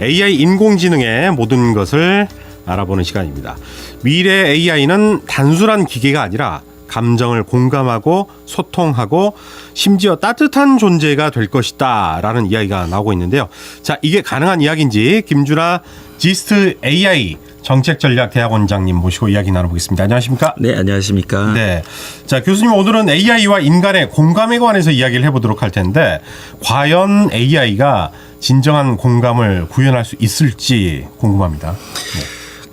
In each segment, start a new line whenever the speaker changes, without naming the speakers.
AI 인공지능의 모든 것을 알아보는 시간입니다. 미래 AI는 단순한 기계가 아니라 감정을 공감하고 소통하고 심지어 따뜻한 존재가 될 것이다 라는 이야기가 나오고 있는데요. 자, 이게 가능한 이야기인지 김준하 지스트 AI 정책전략대학원장님 모시고 이야기 나눠보겠습니다. 안녕하십니까?
네, 안녕하십니까?
네. 자, 교수님 오늘은 AI와 인간의 공감에 관해서 이야기를 해보도록 할 텐데 과연 AI가 진정한 공감을 구현할 수 있을지 궁금합니다. 네.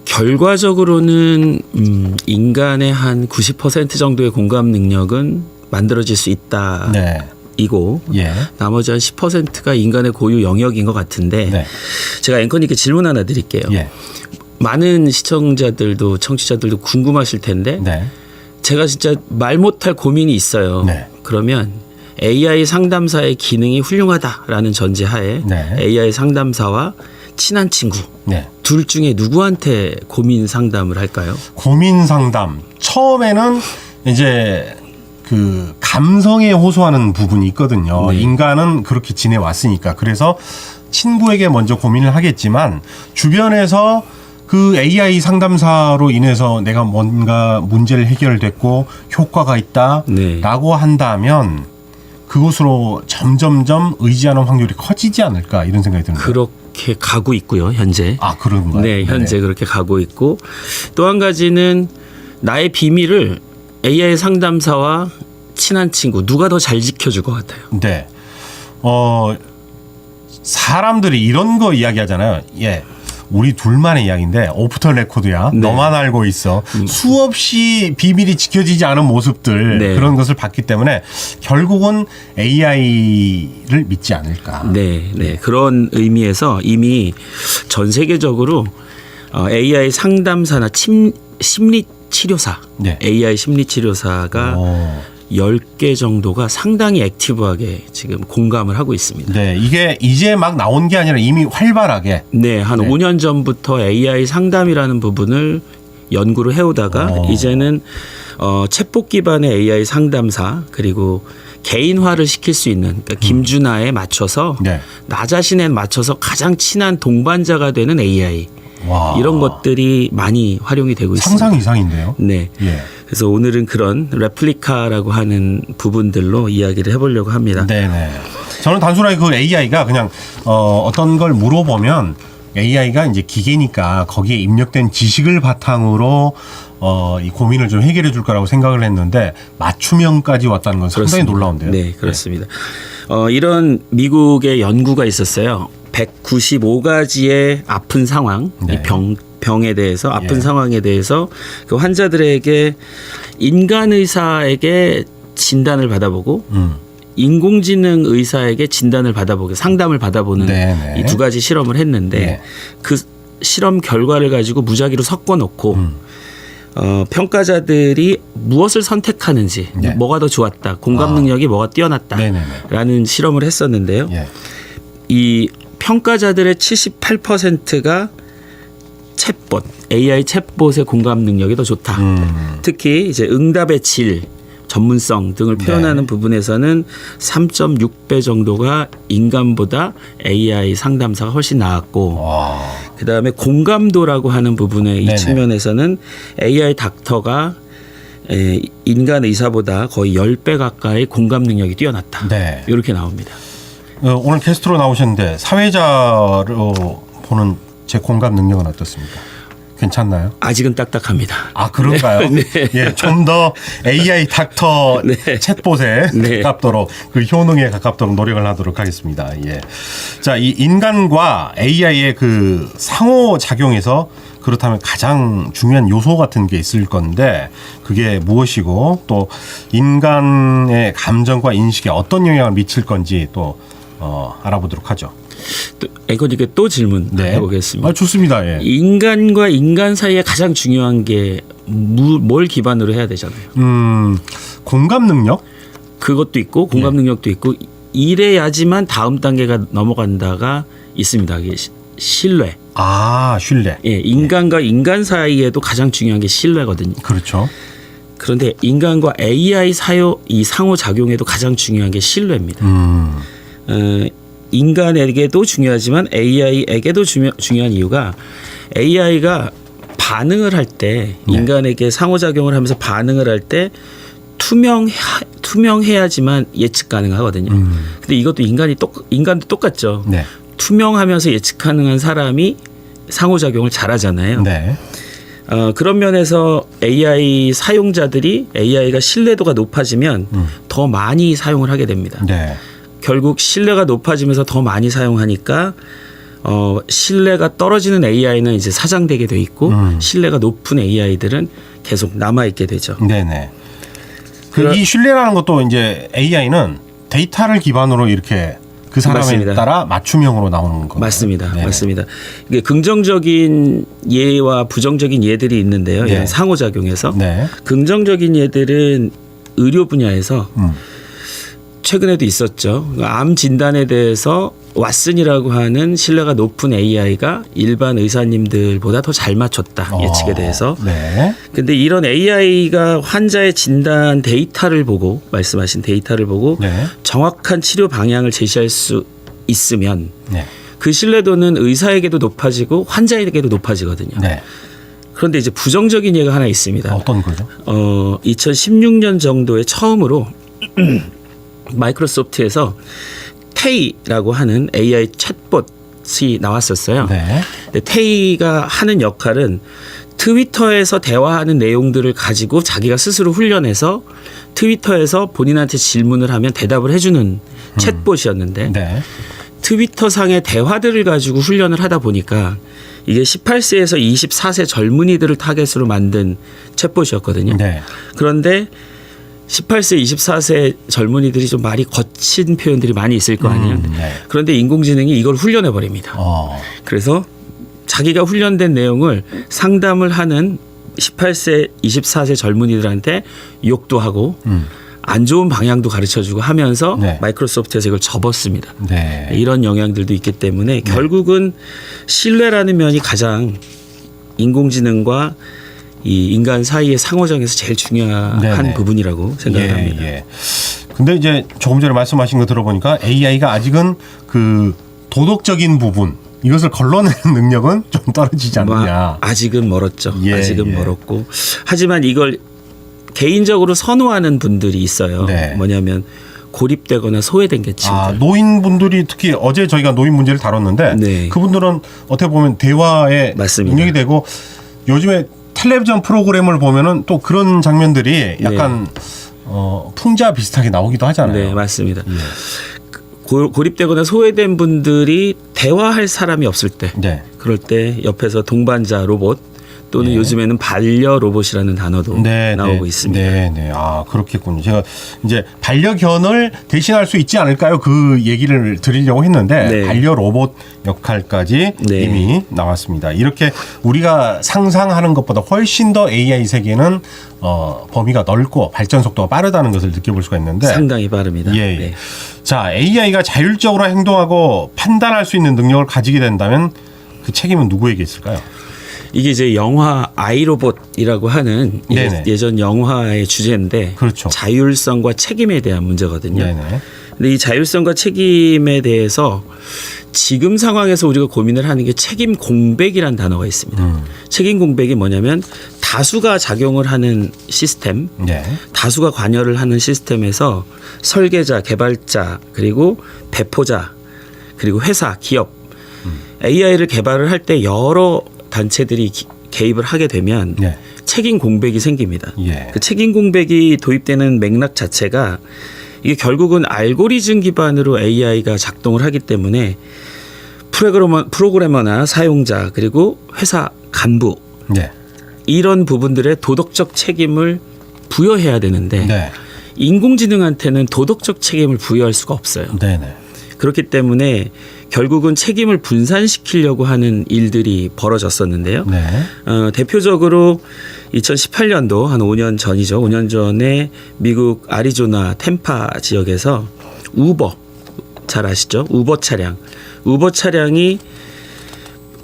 결과적으로는 인간의 한 90% 정도의 공감 능력은 만들어질 수 있다.
네.
이고
예.
나머지 한 10%가 인간의 고유 영역인 것 같은데
네.
제가 앵커님께 질문 하나 드릴게요.
예.
많은 시청자들도 청취자들도 궁금하실 텐데
네.
제가 진짜 말 못할 고민이 있어요.
네.
그러면 AI 상담사의 기능이 훌륭하다라는 전제하에
네.
AI 상담사와 친한 친구
네.
둘 중에 누구한테 고민 상담을 할까요?
고민 상담. 처음에는 이제 그 감성에 호소하는 부분이 있거든요.
네.
인간은 그렇게 지내왔으니까. 그래서 친구에게 먼저 고민을 하겠지만 주변에서 그 AI 상담사로 인해서 내가 뭔가 문제를 해결됐고 효과가 있다라고
네.
한다면 그곳으로 점점점 의지하는 확률이 커지지 않을까 이런 생각이 듭니다.
그렇게 가고 있고요, 현재.
아, 그런가요?
네, 현재
네네.
그렇게 가고 있고 또 한 가지는 나의 비밀을 AI 상담사와 친한 친구 누가 더 잘 지켜줄 것 같아요.
네. 사람들이 이런 거 이야기하잖아요. 예. 우리 둘만의 이야기인데 오프 더 레코드야.
네.
너만 알고 있어. 수없이 비밀이 지켜지지 않은 모습들
네.
그런 것을 봤기 때문에 결국은 AI를 믿지 않을까.
네, 네. 그런 의미에서 이미 전 세계적으로 AI 상담사나 심리 치료사,
네.
AI 심리 치료사가 10개 정도가 상당히 액티브하게 지금 공감을 하고 있습니다.
네, 이게 이제 막 나온 게 아니라 이미 활발하게.
네, 한
네.
5년 전부터 AI 상담이라는 부분을 연구를 해오다가 이제는 챗봇 기반의 AI 상담사 그리고 개인화를 시킬 수 있는 그러니까 김준하에 맞춰서
네.
나 자신에 맞춰서 가장 친한 동반자가 되는 AI
와.
이런 것들이 많이 활용이 되고 있습니다.
상상 이상인데요.
네.
예.
그래서 오늘은 그런 레플리카라고 하는 부분들로 이야기를 해보려고 합니다.
네네. 저는 단순하게 그 AI가 그냥 어떤 걸 물어보면 AI가 이제 기계니까 거기에 입력된 지식을 바탕으로 이 고민을 좀 해결해 줄 거라고 생각을 했는데 맞춤형까지 왔다는 건 상당히
그렇습니다.
놀라운데요.
네, 그렇습니다. 이런 미국의 연구가 있었어요. 195가지의 아픈 상황,
네.
이 병에 대해서 아픈
예.
상황에 대해서 그 환자들에게 인간 의사에게 진단을 받아보고 인공지능 의사에게 진단을 받아보고 상담을 받아보는
네네.
이 두 가지 실험을 했는데
네.
그 실험 결과를 가지고 무작위로 섞어놓고 평가자들이 무엇을 선택하는지
네.
뭐가 더 좋았다 공감 능력이 뭐가 뛰어났다라는 실험을 했었는데요.
예.
이 평가자들의 78%가 챗봇 AI 챗봇의 공감 능력이 더 좋다. 특히 이제 응답의 질 전문성 등을 표현하는
네.
부분에서는 3.6배 정도가 인간보다 AI 상담사가 훨씬 나았고
와.
그다음에 공감도라고 하는 부분의 이
네네.
측면에서는 AI 닥터가 인간 의사보다 거의 10배 가까이 공감 능력이 뛰어났다.
네.
이렇게 나옵니다.
오늘 게스트로 나오셨는데 사회자로 보는 제 공감 능력은 어떻습니까? 괜찮나요?
아직은 딱딱합니다.
아, 그런가요?
네.
예, 좀 더 AI 닥터
네.
챗봇에
네.
가깝도록 그 효능에 가깝도록 노력을 하도록 하겠습니다. 예. 자, 이 인간과 AI의 그 상호 작용에서 그렇다면 가장 중요한 요소 같은 게 있을 건데 그게 무엇이고 또 인간의 감정과 인식에 어떤 영향을 미칠 건지 또 알아보도록 하죠.
앵커님께 또 질문
네.
해보겠습니다.
아, 좋습니다. 예.
인간과 인간 사이에 가장 중요한 게 뭘 기반으로 해야 되잖아요.
공감 능력?
그것도 있고 공감 능력도 있고 이래야지만 다음 단계가 넘어간다가 있습니다. 이게 신뢰.
아, 신뢰.
예, 인간과 인간 사이에도 가장 중요한 게 신뢰거든요.
그렇죠.
그런데 인간과 AI 이 상호 작용에도 가장 중요한 게 신뢰입니다. 인간에게도 중요하지만 AI에게도 중요한 이유가 AI가 반응을 할 때 인간에게 상호작용을 하면서 반응을 할 때 투명해야지만 예측 가능하거든요. 근데 이것도 인간도 똑같죠.
네.
투명하면서 예측 가능한 사람이 상호작용을 잘하잖아요.
네.
그런 면에서 AI 사용자들이 AI가 신뢰도가 높아지면 더 많이 사용을 하게 됩니다.
네.
결국 신뢰가 높아지면서 더 많이 사용하니까 신뢰가 떨어지는 AI는 이제 사장되게 돼 있고 신뢰가 높은 AI들은 계속 남아 있게 되죠.
네네. 이 신뢰라는 것도 이제 AI는 데이터를 기반으로 이렇게 그 사람에
맞습니다.
따라 맞춤형으로 나오는 건가요?
맞습니다.
네.
맞습니다. 이게 긍정적인 예와 부정적인 예들이 있는데요.
네.
이런 상호작용에서
네.
긍정적인 예들은 의료 분야에서 최근에도 있었죠. 암 진단에 대해서 왓슨이라고 하는 신뢰가 높은 AI가 일반 의사님들보다 더 잘 맞췄다. 예측에 대해서.
네.
근데 이런 AI가 환자의 진단 데이터를 보고 말씀하신 데이터를 보고
네.
정확한 치료 방향을 제시할 수 있으면
네.
그 신뢰도는 의사에게도 높아지고 환자에게도 높아지거든요.
네.
그런데 이제 부정적인 예가 하나 있습니다.
어떤 거죠?
2016년 정도에 처음으로 마이크로소프트에서 테이라고 하는 AI 챗봇이 나왔었어요.
네.
근데 테이가 하는 역할은 트위터에서 대화하는 내용들을 가지고 자기가 스스로 훈련해서 트위터에서 본인한테 질문을 하면 대답을 해주는 챗봇이었는데
네.
트위터 상의 대화들을 가지고 훈련을 하다 보니까 이게 18세에서 24세 젊은이들을 타겟으로 만든 챗봇이었거든요.
네.
그런데 18세, 24세 젊은이들이 좀 말이 거친 표현들이 많이 있을 거 아니에요.
네.
그런데 인공지능이 이걸 훈련해 버립니다. 그래서 자기가 훈련된 내용을 상담을 하는 18세, 24세 젊은이들한테 욕도 하고 안 좋은 방향도 가르쳐주고 하면서
네.
마이크로소프트에서 이걸 접었습니다.
네.
이런 영향들도 있기 때문에 결국은 신뢰라는 면이 가장 인공지능과 이 인간 사이의 상호작용에서 제일 중요한
네네.
부분이라고 생각을 합니다.
예. 근데 이제 조금 전에 말씀하신 거 들어보니까 AI가 아직은 그 도덕적인 부분 이것을 걸러내는 능력은 좀 떨어지지 않느냐.
아직은 멀었죠.
예,
아직은
예.
멀었고 하지만 이걸 개인적으로 선호하는 분들이 있어요.
네.
뭐냐면 고립되거나 소외된 계층들.
노인분들이 특히 어제 저희가 노인 문제를 다뤘는데
네.
그분들은 어떻게 보면 대화에
맞습니다.
능력이 되고 요즘에 텔레비전 프로그램을 보면은 또 그런 장면들이 약간 풍자 비슷하게 나오기도 하잖아요.
네, 맞습니다.
예.
고립되거나 소외된 분들이 대화할 사람이 없을 때,
네.
그럴 때 옆에서 동반자 로봇 또는 요즘에는 반려 로봇이라는 단어도 나오고 있습니다.
네. 아, 그렇겠군요. 제가 이제 반려견을 대신할 수 있지 않을까요? 그 얘기를 드리려고 했는데
네.
반려 로봇 역할까지
네.
이미 나왔습니다. 이렇게 우리가 상상하는 것보다 훨씬 더 AI 세계는 범위가 넓고 발전 속도가 빠르다는 것을 느껴볼 수가 있는데
상당히 빠릅니다.
예.
네.
자, AI가 자율적으로 행동하고 판단할 수 있는 능력을 가지게 된다면 그 책임은 누구에게 있을까요?
이게 이제 영화 아이로봇이라고 하는
네네.
예전 영화의 주제인데
그렇죠.
자율성과 책임에 대한 문제거든요.
네네.
근데 이 자율성과 책임에 대해서 지금 상황에서 우리가 고민을 하는 게 책임 공백이라는 단어가 있습니다. 책임 공백이 뭐냐면 다수가 작용을 하는 시스템,
네.
다수가 관여를 하는 시스템에서 설계자, 개발자, 그리고 배포자, 그리고 회사, 기업, AI를 개발을 할 때 여러 단체들이 개입을 하게 되면
네.
책임 공백이 생깁니다.
예.
그 책임 공백이 도입되는 맥락 자체가 이게 결국은 알고리즘 기반으로 AI가 작동을 하기 때문에 프로그래머나 사용자 그리고 회사 간부
네.
이런 부분들의 도덕적 책임을 부여해야 되는데
네.
인공지능한테는 도덕적 책임을 부여할 수가 없어요.
네네.
그렇기 때문에 결국은 책임을 분산시키려고 하는 일들이 벌어졌었는데요.
네.
대표적으로 2018년도 한 5년 전이죠. 5년 전에 미국 아리조나 템파 지역에서 우버 잘 아시죠? 우버 차량이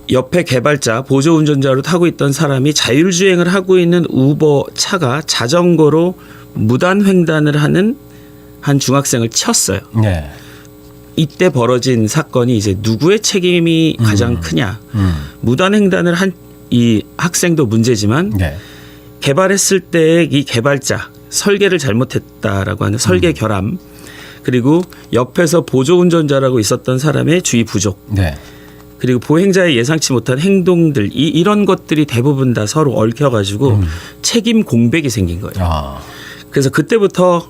옆에 개발자, 보조 운전자로 타고 있던 사람이 자율주행을 하고 있는 우버 차가 자전거로 무단 횡단을 하는 한 중학생을 쳤어요.
네.
이때 벌어진 사건이 이제 누구의 책임이 가장 크냐. 무단횡단을 한 이 학생도 문제지만
네.
개발했을 때 이 개발자 설계를 잘못했다라고 하는 설계 결함, 그리고 옆에서 보조운전자라고 있었던 사람의 주의 부족,
네.
그리고 보행자의 예상치 못한 행동들, 이런 것들이 대부분 다 서로 얽혀가지고 책임 공백이 생긴 거예요.
아.
그래서 그때부터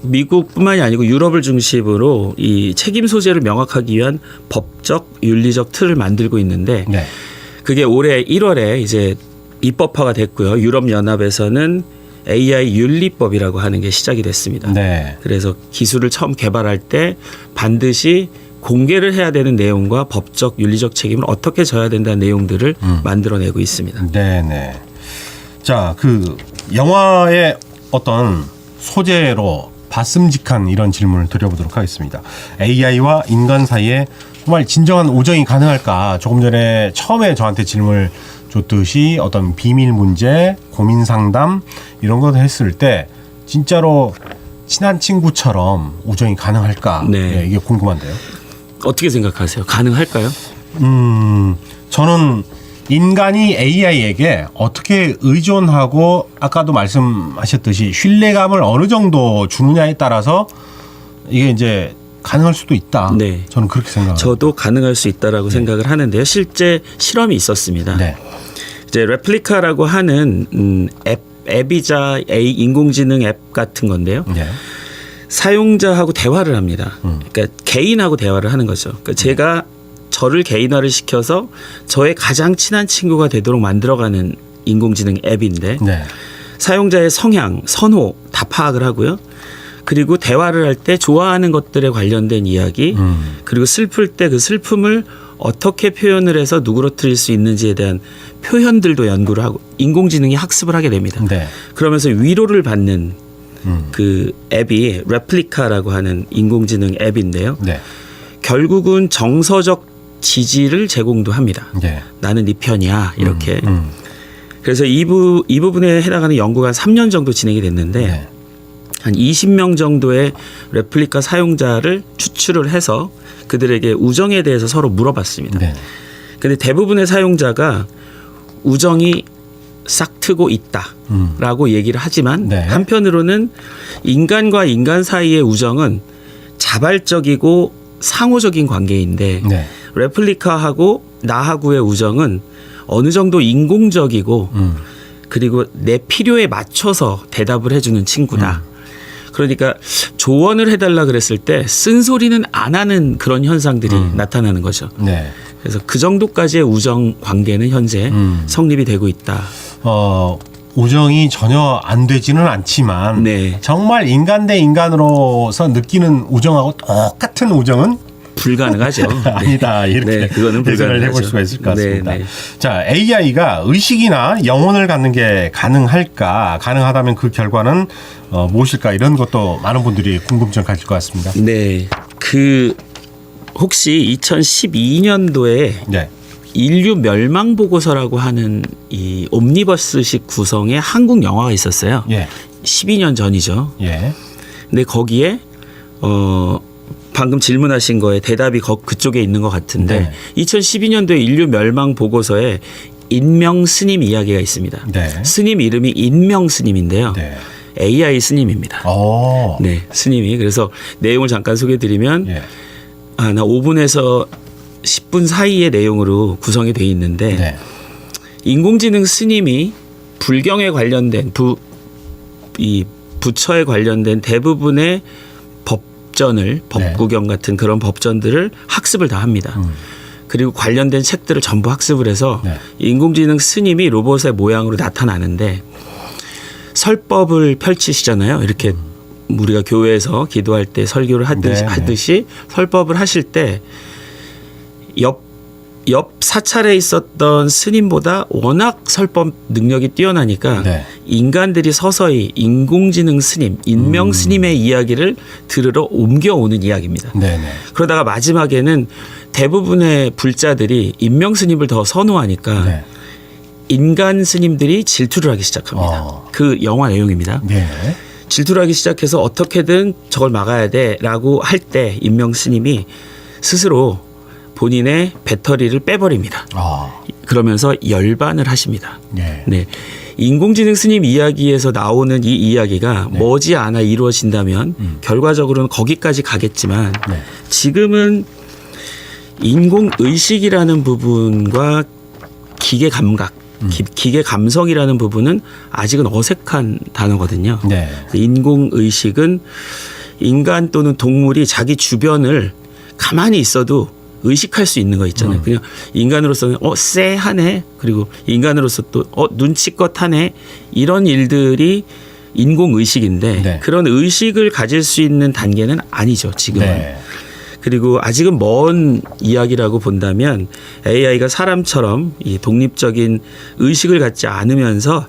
미국뿐만이 아니고 유럽을 중심으로 이 책임 소재를 명확하기 위한 법적 윤리적 틀을 만들고 있는데
네.
그게 올해 1월에 이제 입법화가 됐고요. 유럽 연합에서는 AI 윤리법이라고 하는 게 시작이 됐습니다.
네.
그래서 기술을 처음 개발할 때 반드시 공개를 해야 되는 내용과 법적 윤리적 책임을 어떻게 져야 된다는 내용들을 만들어내고 있습니다.
네네. 자, 그 영화의 어떤 소재로 봤음직한 이런 질문을 드려보도록 하겠습니다. AI와 인간 사이에 정말 진정한 우정이 가능할까? 조금 전에 처음에 저한테 질문을 줬듯이 어떤 비밀 문제, 고민 상담 이런 걸 했을 때 진짜로 친한 친구처럼 우정이 가능할까?
네.
이게 궁금한데요.
어떻게 생각하세요? 가능할까요?
저는 인간이 AI에게 어떻게 의존하고 아까도 말씀하셨듯이 신뢰감을 어느 정도 주느냐에 따라서 이게 이제 가능할 수도 있다.
네.
저는 그렇게 생각합니다.
저도 가능할 수 있다라고 생각을 하는데요. 실제 실험이 있었습니다.
네.
이제 레플리카라고 하는 앱이자 인공지능 앱 같은 건데요.
네.
사용자하고 대화를 합니다. 그러니까 개인하고 대화를 하는 거죠. 그러니까 제가 저를 개인화를 시켜서 저의 가장 친한 친구가 되도록 만들어가는 인공지능 앱인데
네.
사용자의 성향, 선호 다 파악을 하고요. 그리고 대화를 할 때 좋아하는 것들에 관련된 이야기, 그리고 슬플 때 그 슬픔을 어떻게 표현을 해서 누그러뜨릴 수 있는지에 대한 표현들도 연구를 하고 인공지능이 학습을 하게 됩니다.
네.
그러면서 위로를 받는 그 앱이 레플리카라고 하는 인공지능 앱인데요.
네.
결국은 정서적 지지를 제공도 합니다.
네.
나는 네 편이야 이렇게. 그래서 이 부분에 해당하는 연구가 한 3년 정도 진행이 됐는데
네.
한 20명 정도의 레플리카 사용자를 추출을 해서 그들에게 우정에 대해서 서로 물어봤습니다.
네.
근데 대부분의 사용자가 우정이 싹트고 있다라고 얘기를 하지만
네.
한편으로는 인간과 인간 사이의 우정은 자발적이고 상호적인 관계인데
네.
레플리카하고 나하고의 우정은 어느 정도 인공적이고 그리고 내 필요에 맞춰서 대답을 해주는 친구다. 그러니까 조언을 해달라 그랬을 때 쓴소리는 안 하는 그런 현상들이 나타나는 거죠.
네.
그래서 그 정도까지의 우정 관계는 현재 성립이 되고 있다.
우정이 전혀 안 되지는 않지만
네.
정말 인간 대 인간으로서 느끼는 우정하고 똑같은 우정은
불가능하죠.
아니다. 이렇게
네, 그거는
예상을 해볼
불가능하죠.
수가 있을 것 같습니다.
네, 네.
자, AI가 의식이나 영혼을 갖는 게 가능할까? 가능하다면 그 결과는 무엇일까? 이런 것도 많은 분들이 궁금증을 가질 것 같습니다.
네. 그 혹시 2012년도에
네.
인류 멸망 보고서라고 하는 이 옴니버스식 구성의 한국 영화가 있었어요.
예.
12년 전이죠.
예.
근데 거기에 방금 질문하신 거에 대답이 그쪽에 있는 것 같은데
네.
2012년도에 인류 멸망 보고서에 인명 스님 이야기가 있습니다.
네.
스님 이름이 인명 스님인데요.
네.
AI 스님입니다.
오.
네, 스님이. 그래서 내용을 잠깐 소개해드리면
예.
나 5분에서 10분 사이의 내용으로 구성이 돼 있는데
네.
인공지능 스님이 불경에 관련된 이 부처에 관련된 대부분의 법전을 법구경 같은 그런 법전들을 학습을 다 합니다. 그리고 관련된 책들을 전부 학습을 해서
네.
인공지능 스님이 로봇의 모양으로 나타나는데 설법을 펼치시잖아요. 이렇게 우리가 교회에서 기도할 때 설교를 하듯이 설법을 하실 때 옆 사찰에 있었던 스님보다 워낙 설법 능력이 뛰어나니까
네.
인간들이 서서히 인공지능 스님, 인명 스님의 이야기를 들으러 옮겨오는 이야기입니다.
네네.
그러다가 마지막에는 대부분의 불자들이 인명 스님을 더 선호하니까
네.
인간 스님들이 질투를 하기 시작합니다. 그 영화 내용입니다.
네.
질투를 하기 시작해서 어떻게든 저걸 막아야 돼라고 할 때 임명 스님이 스스로 본인의 배터리를 빼버립니다. 그러면서 열반을 하십니다.
네.
네. 인공지능 스님 이야기에서 나오는 이 이야기가 머지않아 이루어진다면 결과적으로는 거기까지 가겠지만 지금은 인공의식이라는 부분과 기계 감각, 기계 감성이라는 부분은 아직은 어색한 단어거든요.
네.
인공의식은 인간 또는 동물이 자기 주변을 가만히 있어도 의식할 수 있는 거 있잖아요. 그냥 인간으로서는 쎄하네. 그리고 인간으로서 또 눈치껏 하네. 이런 일들이 인공의식인데
네.
그런 의식을 가질 수 있는 단계는 아니죠. 지금은.
네.
그리고 아직은 먼 이야기라고 본다면 AI가 사람처럼 이 독립적인 의식을 갖지 않으면서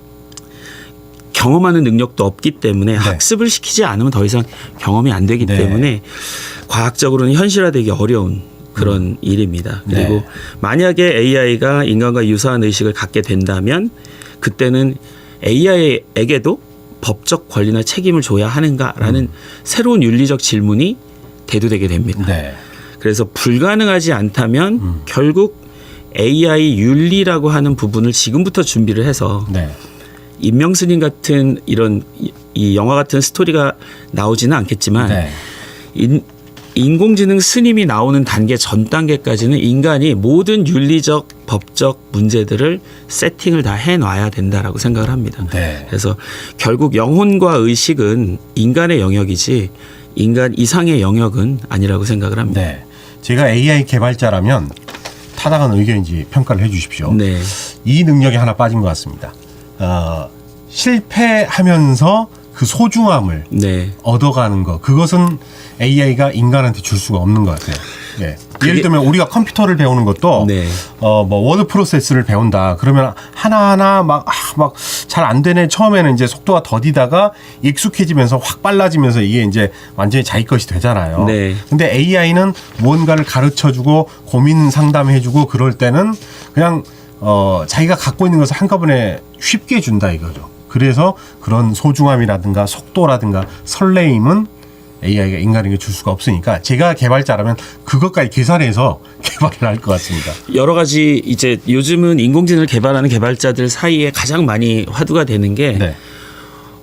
경험하는 능력도 없기 때문에 학습을 시키지 않으면 더 이상 경험이 안 되기 때문에 과학적으로는 현실화되기 어려운 그런 일입니다. 그리고 만약에 AI가 인간과 유사한 의식을 갖게 된다면 그때는 AI에게도 법적 권리나 책임을 줘야 하는가라는 새로운 윤리적 질문이 대두되게 됩니다. 그래서 불가능하지 않다면 결국 AI 윤리라고 하는 부분을 지금부터 준비를 해서 임명스님 같은 이런 이 영화 같은 스토리가 나오지는 않겠지만 인공지능 스님이 나오는 단계 전 단계까지는 인간이 모든 윤리적 법적 문제들을 세팅을 다 해놔야 된다라고 생각을 합니다. 그래서 결국 영혼과 의식은 인간의 영역이지 인간 이상의 영역은 아니라고 생각을 합니다.
제가 AI 개발자라면 타당한 의견인지 평가를 해 주십시오.
네.
이 능력이 하나 빠진 것 같습니다. 실패하면서 그 소중함을 얻어가는 것, 그것은 AI가 인간한테 줄 수가 없는 것 같아요. 예를 들면 우리가 컴퓨터를 배우는 것도 뭐 워드 프로세스를 배운다. 그러면 하나하나 막 잘 안 되네. 처음에는 이제 속도가 더디다가 익숙해지면서 확 빨라지면서 이게 이제 완전히 자기 것이 되잖아요. 근데 AI는 무언가를 가르쳐주고 고민 상담해주고 그럴 때는 그냥 자기가 갖고 있는 것을 한꺼번에 쉽게 준다 이거죠. 그래서 그런 소중함이라든가 속도라든가 설레임은 AI가 인간에게 줄 수가 없으니까 제가 개발자라면 그것까지 계산해서 개발을 할 것 같습니다.
여러 가지 이제 요즘은 인공지능을 개발하는 개발자들 사이에 가장 많이 화두가 되는 게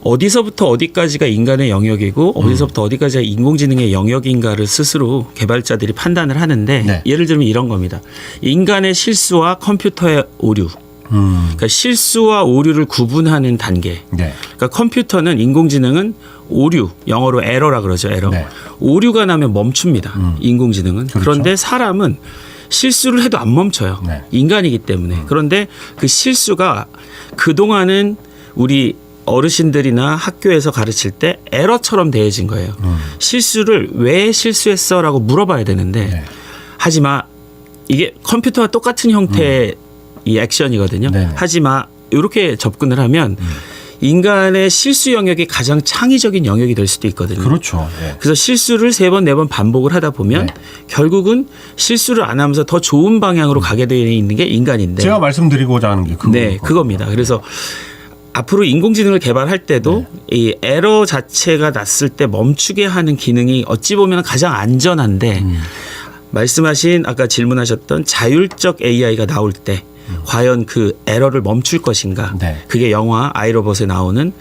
어디서부터 어디까지가 인간의 영역이고 어디서부터 어디까지가 인공지능의 영역인가를 스스로 개발자들이 판단을 하는데 예를 들면 이런 겁니다. 인간의 실수와 컴퓨터의 오류. 그러니까 실수와 오류를 구분하는 단계. 그러니까 컴퓨터는 인공지능은 오류, 영어로 에러라 그러죠. 에러. 오류가 나면 멈춥니다. 인공지능은. 그런데 사람은 실수를 해도 안 멈춰요. 인간이기 때문에. 그런데 그 실수가 그동안은 우리 어르신들이나 학교에서 가르칠 때 에러처럼 대해진 거예요. 실수를 왜 실수했어라고 물어봐야 되는데 하지마. 이게 컴퓨터와 똑같은 형태의 이 액션이거든요. 하지마. 이렇게 접근을 하면 인간의 실수 영역이 가장 창의적인 영역이 될 수도 있거든요. 그래서 실수를 3번, 4번 반복을 하다 보면 결국은 실수를 안 하면서 더 좋은 방향으로 가게 되어 있는 게 인간인데
제가 말씀드리고자 하는 게
그겁니다. 그래서 앞으로 인공지능을 개발할 때도 이 에러 자체가 났을 때 멈추게 하는 기능이 어찌 보면 가장 안전한데 말씀하신 아까 질문하셨던 자율적 AI가 나올 때 과연 그 에러를 멈출 것인가. 그게 영화 아이로봇에 나오는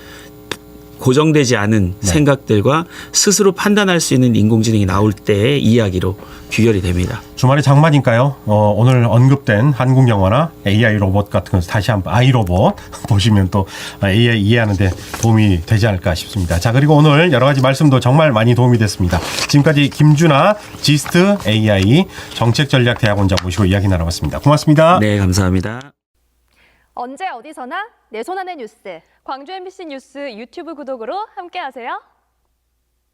고정되지 않은 생각들과 스스로 판단할 수 있는 인공지능이 나올 때의 이야기로 귀결이 됩니다.
주말에 장마니까요. 오늘 언급된 한국 영화나 AI 로봇 같은 것을 다시 한번 아이로봇 보시면 또 AI 이해하는 데 도움이 되지 않을까 싶습니다. 자, 그리고 오늘 여러 가지 말씀도 정말 많이 도움이 됐습니다. 지금까지 김준하 지스트 AI 정책전략대학원장 모시고 이야기 나눠봤습니다. 고맙습니다.
네, 감사합니다.
언제 어디서나 내 손 안의 뉴스. 광주 MBC 뉴스 유튜브 구독으로 함께하세요.